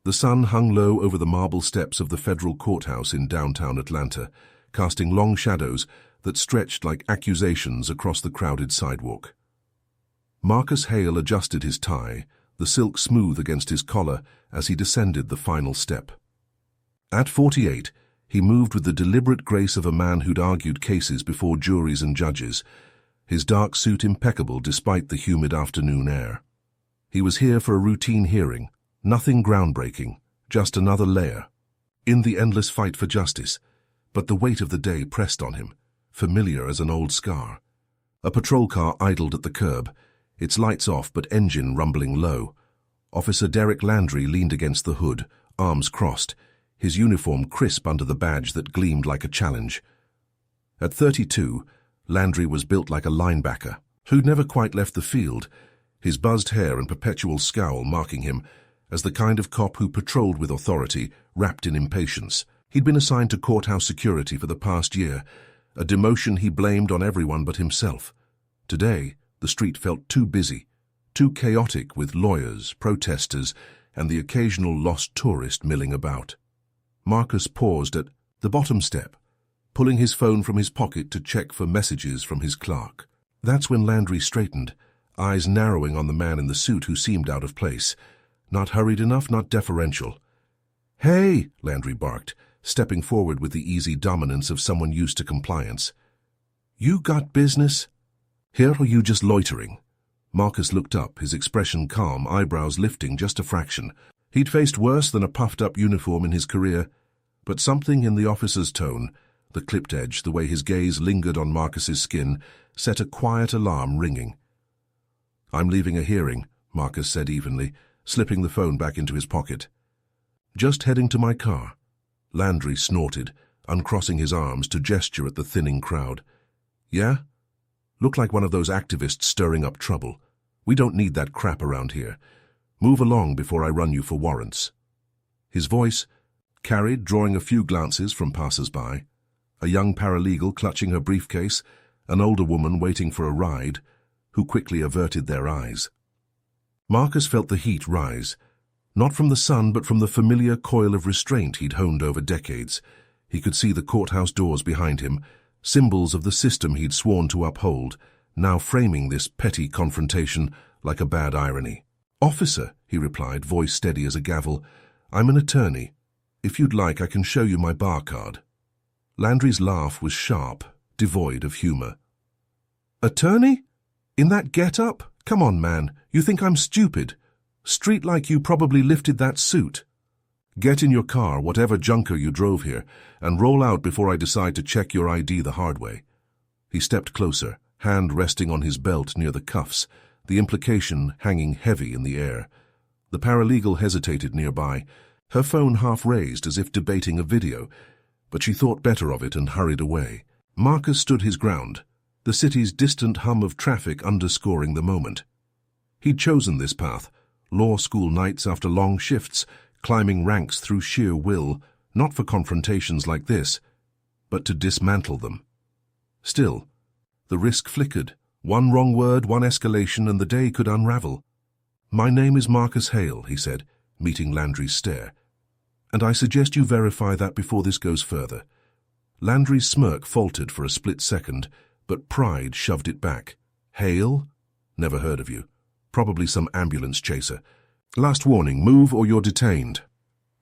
The sun hung low over the marble steps of the federal courthouse in downtown Atlanta, casting long shadows that stretched like accusations across the crowded sidewalk. Marcus Hale adjusted his tie, the silk smooth against his collar, as he descended the final step. At 48, he moved with the deliberate grace of a man who'd argued cases before juries and judges, his dark suit impeccable despite the humid afternoon air. He was here for a routine hearing, nothing groundbreaking, just another layer in the endless fight for justice. But the weight of the day pressed on him, familiar as an old scar. A patrol car idled at the curb, its lights off but engine rumbling low. Officer Derek Landry leaned against the hood, arms crossed, his uniform crisp under the badge that gleamed like a challenge. At 32, Landry was built like a linebacker, who'd never quite left the field, his buzzed hair and perpetual scowl marking him as the kind of cop who patrolled with authority, wrapped in impatience. He'd been assigned to courthouse security for the past year, a demotion he blamed on everyone but himself. Today, the street felt too busy, too chaotic with lawyers, protesters, and the occasional lost tourist milling about. Marcus paused at the bottom step, pulling his phone from his pocket to check for messages from his clerk. That's when Landry straightened, eyes narrowing on the man in the suit who seemed out of place. Not hurried enough, not deferential. "Hey," Landry barked, stepping forward with the easy dominance of someone used to compliance. "You got business? Here, or are you just loitering?" Marcus looked up, his expression calm, eyebrows lifting just a fraction. He'd faced worse than a puffed-up uniform in his career, but something in the officer's tone, the clipped edge, the way his gaze lingered on Marcus's skin, set a quiet alarm ringing. "I'm leaving a hearing," Marcus said evenly, slipping the phone back into his pocket. "Just heading to my car." Landry snorted, uncrossing his arms to gesture at the thinning crowd. "Yeah? Look like one of those activists stirring up trouble. We don't need that crap around here. Move along before I run you for warrants." His voice carried, drawing a few glances from passers-by. A young paralegal clutching her briefcase, an older woman waiting for a ride, who quickly averted their eyes. Marcus felt the heat rise, not from the sun but from the familiar coil of restraint he'd honed over decades. He could see the courthouse doors behind him, symbols of the system he'd sworn to uphold, now framing this petty confrontation like a bad irony. "Officer," he replied, voice steady as a gavel, "I'm an attorney. If you'd like, I can show you my bar card." Landry's laugh was sharp, devoid of humor. "Attorney? In that get-up? Come on, man, you think I'm stupid? Street like you probably lifted that suit. Get in your car, whatever junker you drove here, and roll out before I decide to check your ID the hard way." He stepped closer, hand resting on his belt near the cuffs, the implication hanging heavy in the air. The paralegal hesitated nearby, her phone half raised as if debating a video, but she thought better of it and hurried away. Marcus stood his ground, the city's distant hum of traffic underscoring the moment. He'd chosen this path, law school nights after long shifts, climbing ranks through sheer will, not for confrontations like this, but to dismantle them. Still, the risk flickered. One wrong word, one escalation, and the day could unravel. "My name is Marcus Hale," he said, meeting Landry's stare. "And I suggest you verify that before this goes further." Landry's smirk faltered for a split second, but pride shoved it back. "Hale? Never heard of you. Probably some ambulance chaser. Last warning, move or you're detained."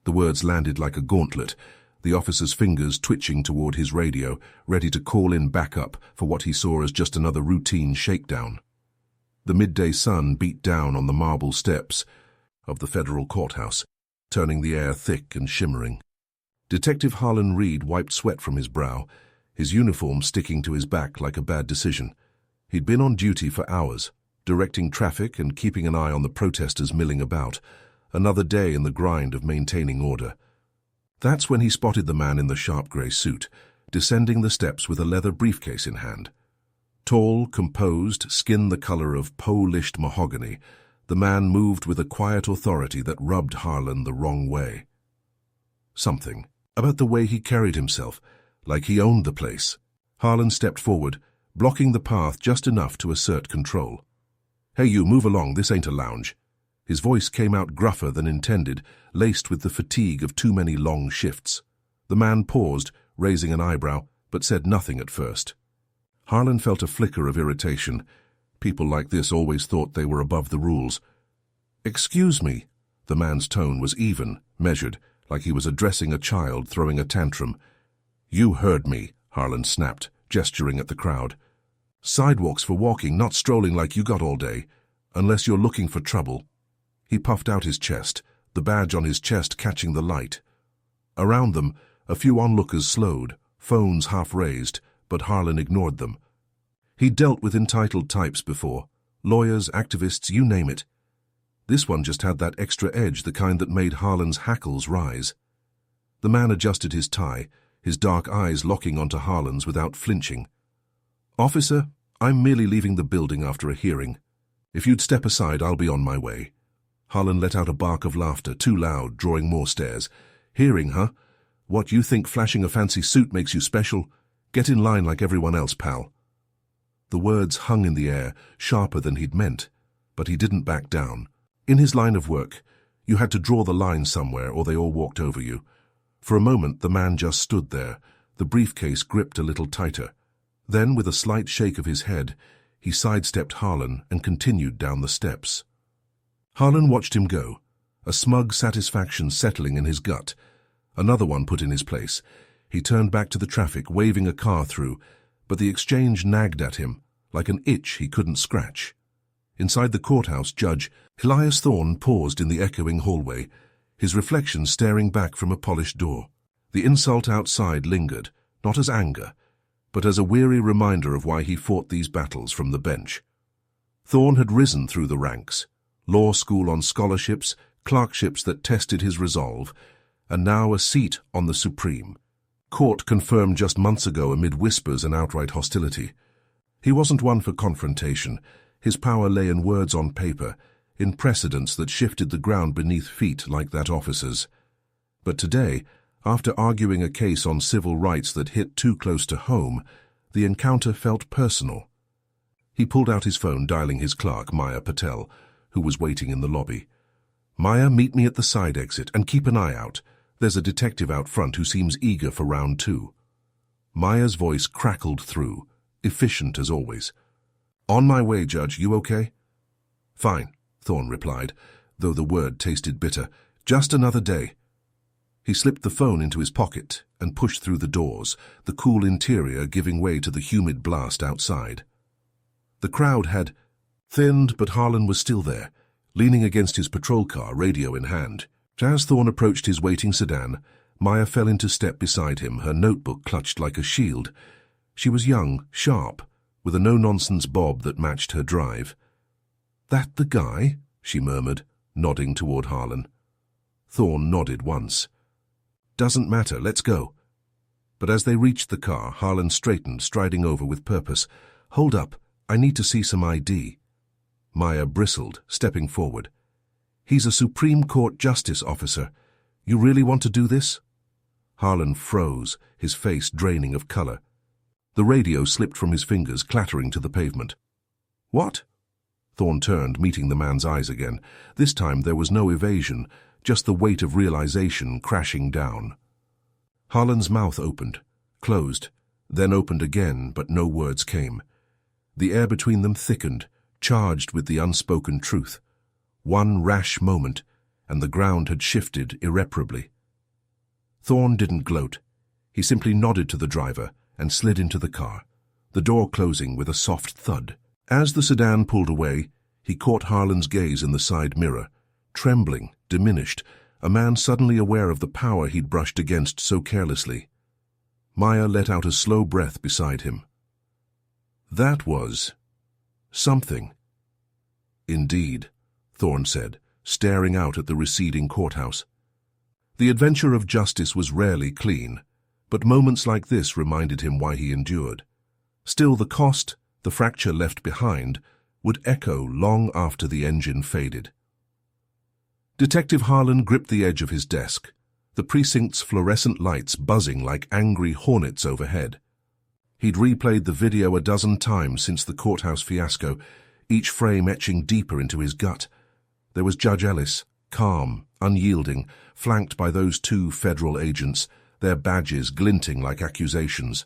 The words landed like a gauntlet, the officer's fingers twitching toward his radio, ready to call in backup for what he saw as just another routine shakedown. The midday sun beat down on the marble steps of the federal courthouse, turning the air thick and shimmering. Detective Harlan Reed wiped sweat from his brow, his uniform sticking to his back like a bad decision. He'd been on duty for hours, directing traffic and keeping an eye on the protesters milling about, another day in the grind of maintaining order. That's when he spotted the man in the sharp grey suit, descending the steps with a leather briefcase in hand. Tall, composed, skin the color of polished mahogany, the man moved with a quiet authority that rubbed Harlan the wrong way. Something about the way he carried himself, like he owned the place. Harlan stepped forward, blocking the path just enough to assert control. "Hey, you, move along, this ain't a lounge." His voice came out gruffer than intended, laced with the fatigue of too many long shifts. The man paused, raising an eyebrow, but said nothing at first. Harlan felt a flicker of irritation. People like this always thought they were above the rules. "Excuse me." The man's tone was even, measured, like he was addressing a child throwing a tantrum. "You heard me," Harlan snapped, gesturing at the crowd. "Sidewalks for walking, not strolling like you got all day, unless you're looking for trouble." He puffed out his chest, the badge on his chest catching the light. Around them, a few onlookers slowed, phones half raised, but Harlan ignored them. He'd dealt with entitled types before, lawyers, activists, you name it. This one just had that extra edge, the kind that made Harlan's hackles rise. The man adjusted his tie, his dark eyes locking onto Harlan's without flinching. "Officer, I'm merely leaving the building after a hearing. If you'd step aside, I'll be on my way." Harlan let out a bark of laughter, too loud, drawing more stares. "Hearing, huh? What, you think flashing a fancy suit makes you special? Get in line like everyone else, pal." The words hung in the air, sharper than he'd meant, but he didn't back down. In his line of work, you had to draw the line somewhere or they all walked over you. For a moment, the man just stood there, the briefcase gripped a little tighter. Then, with a slight shake of his head, he sidestepped Harlan and continued down the steps. Harlan watched him go, a smug satisfaction settling in his gut. Another one put in his place. He turned back to the traffic, waving a car through, but the exchange nagged at him, like an itch he couldn't scratch. Inside the courthouse, Judge Elias Thorne paused in the echoing hallway, his reflection staring back from a polished door. The insult outside lingered, not as anger, but as a weary reminder of why he fought these battles from the bench. Thorne had risen through the ranks, law school on scholarships, clerkships that tested his resolve, and now a seat on the Supreme. Court confirmed just months ago amid whispers and outright hostility. He wasn't one for confrontation. His power lay in words on paper, in precedents that shifted the ground beneath feet like that officer's. But today, after arguing a case on civil rights that hit too close to home, the encounter felt personal. He pulled out his phone, dialing his clerk, Maya Patel, who was waiting in the lobby. "Maya, meet me at the side exit and keep an eye out. There's a detective out front who seems eager for round 2. Maya's voice crackled through, efficient as always. "On my way, Judge. You okay?" "Fine," Thorne replied, though the word tasted bitter. "Just another day." He slipped the phone into his pocket and pushed through the doors, the cool interior giving way to the humid blast outside. The crowd had thinned, but Harlan was still there, leaning against his patrol car, radio in hand. As Thorne approached his waiting sedan, Maya fell into step beside him, her notebook clutched like a shield. She was young, sharp, with a no-nonsense bob that matched her drive. "That the guy?" she murmured, nodding toward Harlan. Thorne nodded once. "Doesn't matter, let's go." But as they reached the car, Harlan straightened, striding over with purpose. "Hold up, I need to see some ID." Maya bristled, stepping forward. "He's a Supreme Court justice officer. You really want to do this?" Harlan froze, his face draining of color. The radio slipped from his fingers, clattering to the pavement. "What?" Thorne turned, meeting the man's eyes again. This time there was no evasion, just the weight of realization crashing down. Harlan's mouth opened, closed, then opened again, but no words came. The air between them thickened, charged with the unspoken truth. One rash moment, and the ground had shifted irreparably. Thorne didn't gloat. He simply nodded to the driver and slid into the car, the door closing with a soft thud. As the sedan pulled away, he caught Harlan's gaze in the side mirror. Trembling, diminished, a man suddenly aware of the power he'd brushed against so carelessly. Maya let out a slow breath beside him. That was something. "Indeed," Thorne said, staring out at the receding courthouse. The adventure of justice was rarely clean, but moments like this reminded him why he endured. Still, the cost, the fracture left behind, would echo long after the engine faded. Detective Harlan gripped the edge of his desk, the precinct's fluorescent lights buzzing like angry hornets overhead. He'd replayed the video a dozen times since the courthouse fiasco, each frame etching deeper into his gut. There was Judge Ellis, calm, unyielding, flanked by those two federal agents, their badges glinting like accusations.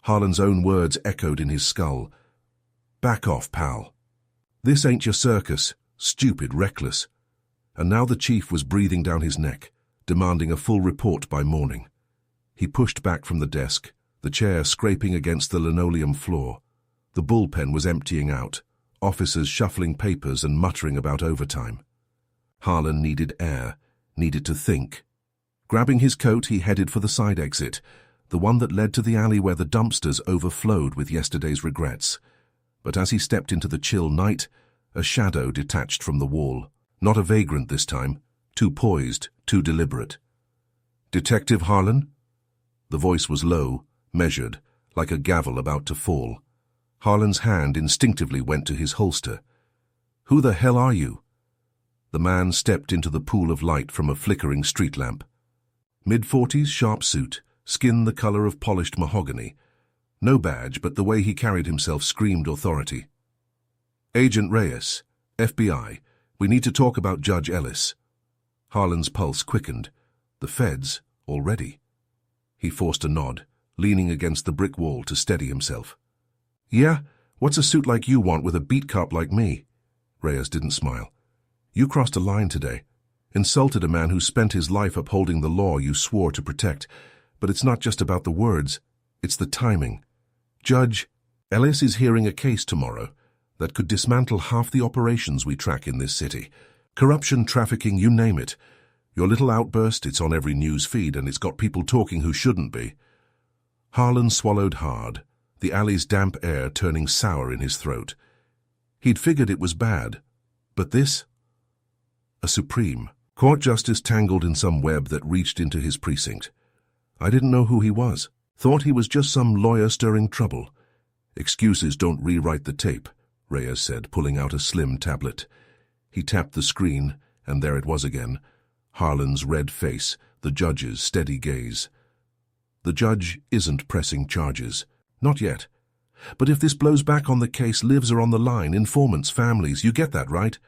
Harlan's own words echoed in his skull. "Back off, pal. This ain't your circus, stupid, reckless." And now the chief was breathing down his neck, demanding a full report by morning. He pushed back from the desk, the chair scraping against the linoleum floor. The bullpen was emptying out, officers shuffling papers and muttering about overtime. Harlan needed air, needed to think. Grabbing his coat, he headed for the side exit, the one that led to the alley where the dumpsters overflowed with yesterday's regrets. But as he stepped into the chill night, a shadow detached from the wall. Not a vagrant this time, too poised, too deliberate. "Detective Harlan?" The voice was low, measured, like a gavel about to fall. Harlan's hand instinctively went to his holster. "Who the hell are you?" The man stepped into the pool of light from a flickering street lamp. Mid-40s, sharp suit, skin the color of polished mahogany. No badge, but the way he carried himself screamed authority. "Agent Reyes, FBI. We need to talk about Judge Ellis." Harlan's pulse quickened. The feds, already. He forced a nod, leaning against the brick wall to steady himself. "Yeah? What's a suit like you want with a beat cop like me?" Reyes didn't smile. "You crossed a line today. Insulted a man who spent his life upholding the law you swore to protect. But it's not just about the words. It's the timing. Judge Ellis is hearing a case tomorrow that could dismantle half the operations we track in this city. Corruption, trafficking, you name it. Your little outburst, it's on every news feed, and it's got people talking who shouldn't be." Harlan swallowed hard, the alley's damp air turning sour in his throat. He'd figured it was bad, but this? A supreme. Court justice tangled in some web that reached into his precinct. "I didn't know who he was. Thought he was just some lawyer stirring trouble." "Excuses don't rewrite the tape," Reyes said, pulling out a slim tablet. He tapped the screen, and there it was again. Harlan's red face, the judge's steady gaze. "The judge isn't pressing charges. Not yet. But if this blows back on the case, lives are on the line, informants, families, you get that, right?"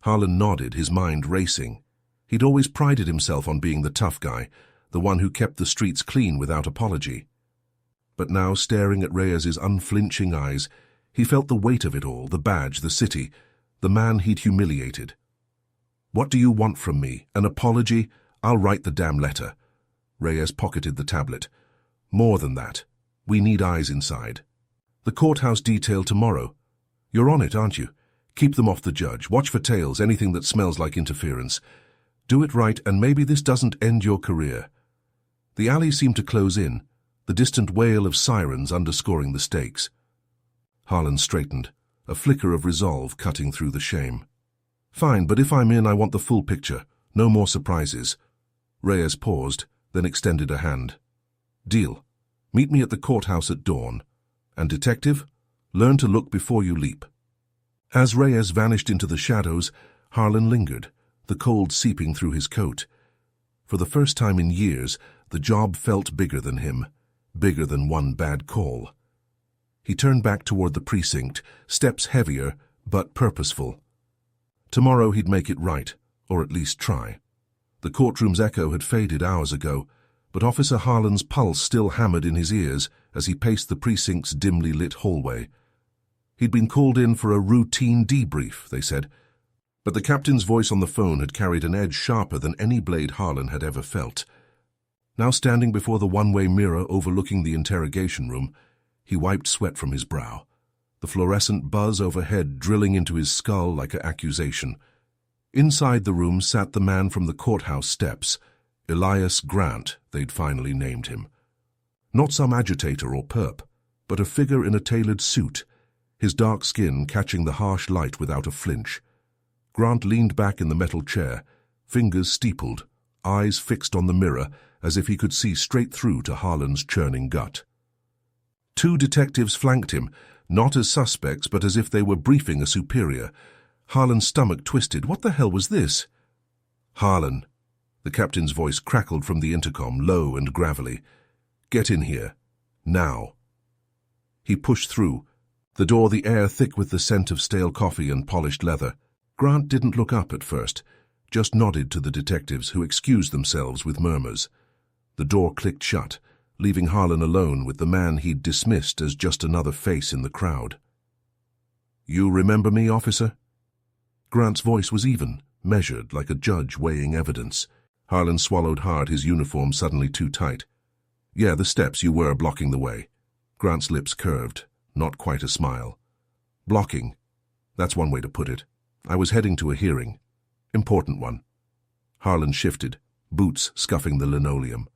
Harlan nodded, his mind racing. He'd always prided himself on being the tough guy, the one who kept the streets clean without apology. But now, staring at Reyes's unflinching eyes, he felt the weight of it all, the badge, the city, the man he'd humiliated. "What do you want from me? An apology? I'll write the damn letter." Reyes pocketed the tablet. "More than that. We need eyes inside. The courthouse detail tomorrow. You're on it, aren't you? Keep them off the judge. Watch for tails, anything that smells like interference. Do it right, and maybe this doesn't end your career." The alley seemed to close in, the distant wail of sirens underscoring the stakes. Harlan straightened, a flicker of resolve cutting through the shame. "Fine, but if I'm in, I want the full picture. No more surprises." Reyes paused, then extended a hand. "Deal. Meet me at the courthouse at dawn. And detective, learn to look before you leap." As Reyes vanished into the shadows, Harlan lingered, the cold seeping through his coat. For the first time in years, the job felt bigger than him, bigger than one bad call. He turned back toward the precinct, steps heavier, but purposeful. Tomorrow he'd make it right, or at least try. The courtroom's echo had faded hours ago, but Officer Harlan's pulse still hammered in his ears as he paced the precinct's dimly lit hallway. He'd been called in for a routine debrief, they said, but the captain's voice on the phone had carried an edge sharper than any blade Harlan had ever felt. Now standing before the one-way mirror overlooking the interrogation room, he wiped sweat from his brow, the fluorescent buzz overhead drilling into his skull like an accusation. Inside the room sat the man from the courthouse steps, Elias Grant, they'd finally named him. Not some agitator or perp, but a figure in a tailored suit, his dark skin catching the harsh light without a flinch. Grant leaned back in the metal chair, fingers steepled, eyes fixed on the mirror as if he could see straight through to Harlan's churning gut. Two detectives flanked him, not as suspects but as if they were briefing a superior. Harlan's stomach twisted. What the hell was this? "Harlan," the captain's voice crackled from the intercom, low and gravelly. "Get in here. Now." He pushed through, the door the air thick with the scent of stale coffee and polished leather. Grant didn't look up at first, just nodded to the detectives, who excused themselves with murmurs. The door clicked shut, leaving Harlan alone with the man he'd dismissed as just another face in the crowd. "You remember me, officer?" Grant's voice was even, measured, like a judge weighing evidence. Harlan swallowed hard, his uniform suddenly too tight. "Yeah, the steps, you were blocking the way." Grant's lips curved, not quite a smile. "Blocking. That's one way to put it. I was heading to a hearing. Important one." Harlan shifted, boots scuffing the linoleum.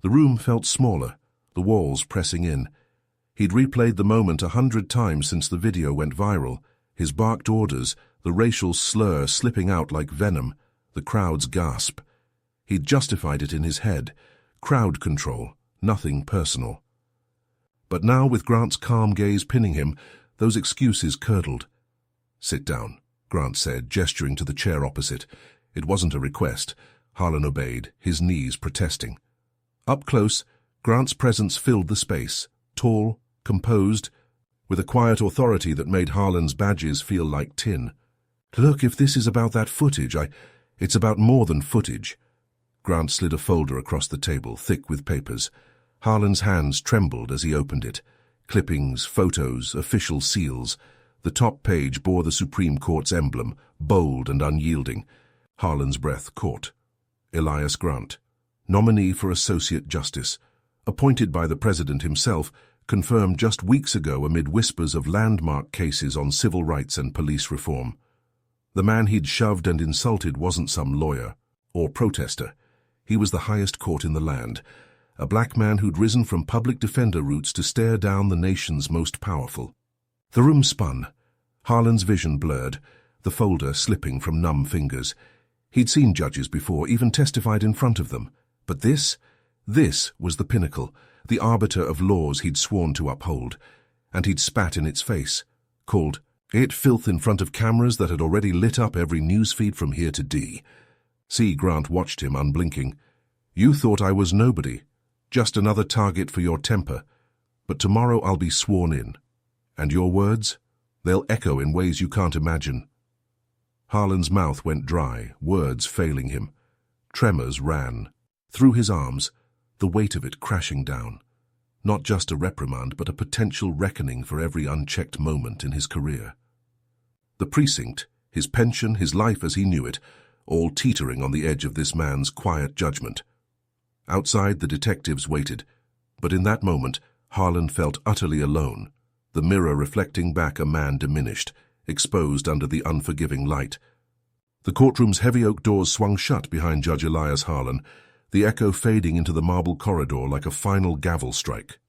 The room felt smaller, the walls pressing in. He'd replayed the moment 100 times since the video went viral, his barked orders, the racial slur slipping out like venom, the crowd's gasp. He'd justified it in his head. Crowd control, nothing personal. But now, with Grant's calm gaze pinning him, those excuses curdled. "Sit down," Grant said, gesturing to the chair opposite. It wasn't a request. Harlan obeyed, his knees protesting. Up close, Grant's presence filled the space, tall, composed, with a quiet authority that made Harlan's badges feel like tin. "Look, if this is about that footage, it's about more than footage." Grant slid a folder across the table, thick with papers. Harlan's hands trembled as he opened it. Clippings, photos, official seals. The top page bore the Supreme Court's emblem, bold and unyielding. Harlan's breath caught. Elias Grant, nominee for Associate Justice, appointed by the President himself, confirmed just weeks ago amid whispers of landmark cases on civil rights and police reform. The man he'd shoved and insulted wasn't some lawyer or protester. He was the highest court in the land, a black man who'd risen from public defender roots to stare down the nation's most powerful. The room spun. Harlan's vision blurred, the folder slipping from numb fingers. He'd seen judges before, even testified in front of them. But this was the pinnacle, the arbiter of laws he'd sworn to uphold. And he'd spat in its face, called it filth in front of cameras that had already lit up every newsfeed from here to D. Grant watched him, unblinking. "You thought I was nobody, just another target for your temper. But tomorrow I'll be sworn in. And your words? They'll echo in ways you can't imagine." Harlan's mouth went dry, words failing him. Tremors ran through his arms, the weight of it crashing down. Not just a reprimand, but a potential reckoning for every unchecked moment in his career. The precinct, his pension, his life as he knew it, all teetering on the edge of this man's quiet judgment. Outside, the detectives waited, but in that moment, Harlan felt utterly alone, the mirror reflecting back a man diminished, exposed under the unforgiving light. The courtroom's heavy oak doors swung shut behind Judge Elias Harlan, the echo fading into the marble corridor like a final gavel strike.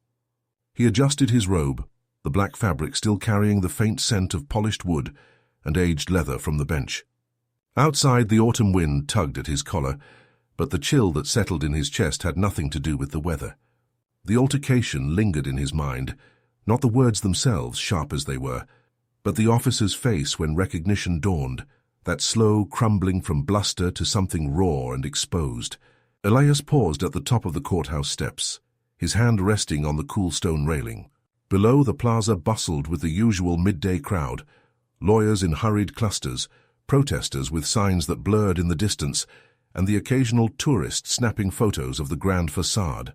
He adjusted his robe, the black fabric still carrying the faint scent of polished wood and aged leather from the bench. Outside, the autumn wind tugged at his collar, but the chill that settled in his chest had nothing to do with the weather. The altercation lingered in his mind, not the words themselves, sharp as they were, but the officer's face when recognition dawned, that slow crumbling from bluster to something raw and exposed. Elias paused at the top of the courthouse steps, his hand resting on the cool stone railing. Below, the plaza bustled with the usual midday crowd, lawyers in hurried clusters, protesters with signs that blurred in the distance, and the occasional tourist snapping photos of the grand facade.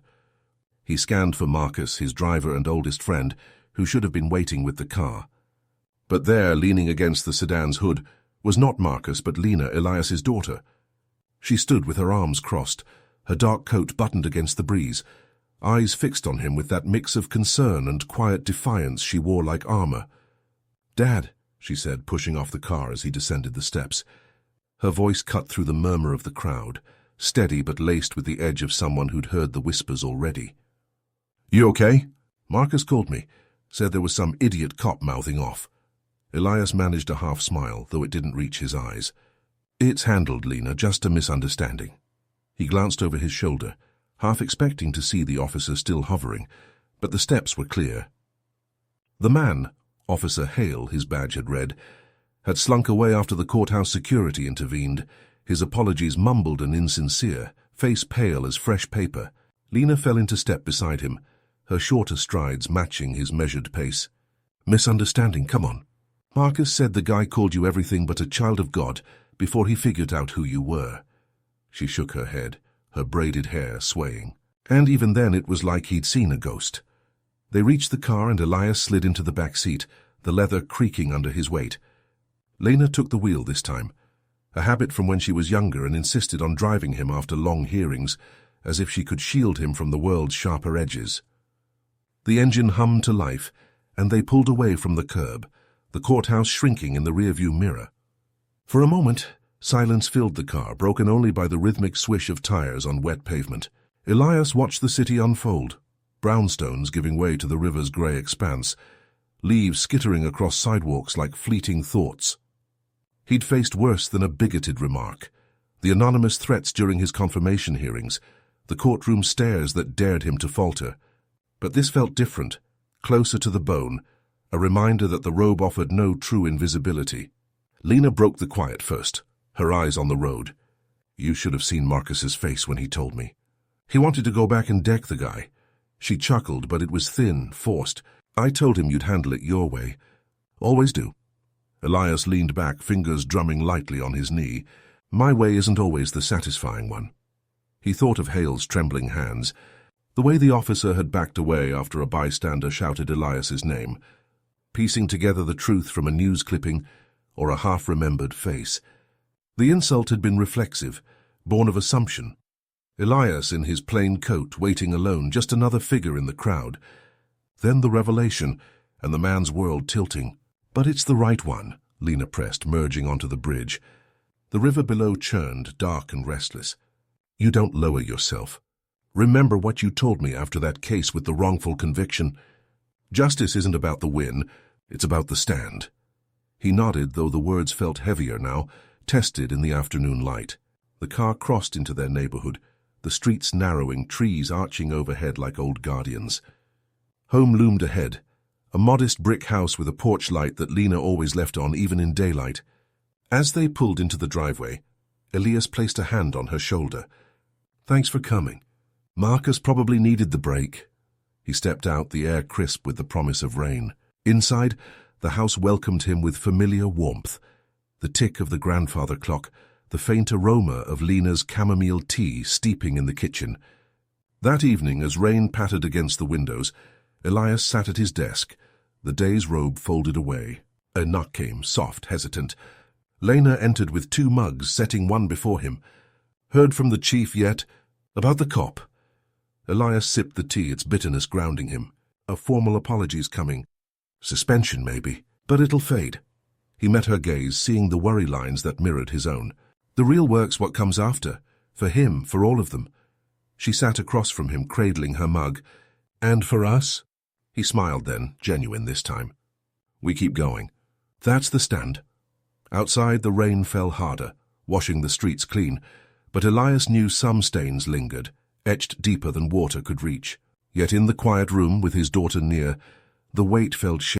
He scanned for Marcus, his driver and oldest friend, who should have been waiting with the car. But there, leaning against the sedan's hood, was not Marcus but Lena, Elias's daughter. She stood with her arms crossed, her dark coat buttoned against the breeze, eyes fixed on him with that mix of concern and quiet defiance she wore like armor. "Dad," she said, pushing off the car as he descended the steps. Her voice cut through the murmur of the crowd, steady but laced with the edge of someone who'd heard the whispers already. "You okay?" "Marcus called me, said there was some idiot cop mouthing off." Elias managed a half smile, though it didn't reach his eyes. "It's handled, Lena, just a misunderstanding." He glanced over his shoulder, half expecting to see the officer still hovering, but the steps were clear. The man, Officer Hale, his badge had read, had slunk away after the courthouse security intervened, his apologies mumbled and insincere, face pale as fresh paper. Lena fell into step beside him, her shorter strides matching his measured pace. "Misunderstanding, come on." Marcus said the guy called you everything but a child of God before he figured out who you were. She shook her head, her braided hair swaying. And even then it was like he'd seen a ghost. They reached the car and Elias slid into the back seat, the leather creaking under his weight. Lena took the wheel this time, a habit from when she was younger, and insisted on driving him after long hearings, as if she could shield him from the world's sharper edges. The engine hummed to life, and they pulled away from the curb, the courthouse shrinking in the rearview mirror. For a moment, silence filled the car, broken only by the rhythmic swish of tires on wet pavement. Elias watched the city unfold, brownstones giving way to the river's grey expanse, leaves skittering across sidewalks like fleeting thoughts. He'd faced worse than a bigoted remark, the anonymous threats during his confirmation hearings, the courtroom stares that dared him to falter. But this felt different, closer to the bone, a reminder that the robe offered no true invisibility. Lena broke the quiet first, her eyes on the road. You should have seen Marcus's face when he told me. He wanted to go back and deck the guy. She chuckled, but it was thin, forced. I told him you'd handle it your way. Always do. Elias leaned back, fingers drumming lightly on his knee. My way isn't always the satisfying one. He thought of Hale's trembling hands, the way the officer had backed away after a bystander shouted Elias's name, piecing together the truth from a news clipping or a half-remembered face. The insult had been reflexive, born of assumption. Elias in his plain coat, waiting alone, just another figure in the crowd. Then the revelation, and the man's world tilting. But it's the right one, Lena pressed, merging onto the bridge. The river below churned, dark and restless. You don't lower yourself. Remember what you told me after that case with the wrongful conviction. Justice isn't about the win, it's about the stand. He nodded, though the words felt heavier now, tested in the afternoon light. The car crossed into their neighborhood, the streets narrowing, trees arching overhead like old guardians. Home loomed ahead, a modest brick house with a porch light that Lena always left on even in daylight. As they pulled into the driveway, Elias placed a hand on her shoulder. Thanks for coming. Marcus probably needed the break. He stepped out, the air crisp with the promise of rain. Inside, the house welcomed him with familiar warmth. The tick of the grandfather clock, the faint aroma of Lena's chamomile tea steeping in the kitchen. That evening, as rain pattered against the windows, Elias sat at his desk, the day's robe folded away. A knock came, soft, hesitant. Lena entered with 2 mugs, setting one before him. Heard from the chief yet? About the cop? Elias sipped the tea, its bitterness grounding him. A formal apology's coming. Suspension, maybe, but it'll fade. He met her gaze, seeing the worry lines that mirrored his own. The real work's what comes after. For him, for all of them. She sat across from him, cradling her mug. And for us? He smiled then, genuine this time. We keep going. That's the stand. Outside, the rain fell harder, washing the streets clean, but Elias knew some stains lingered, etched deeper than water could reach. Yet in the quiet room, with his daughter near, the weight felt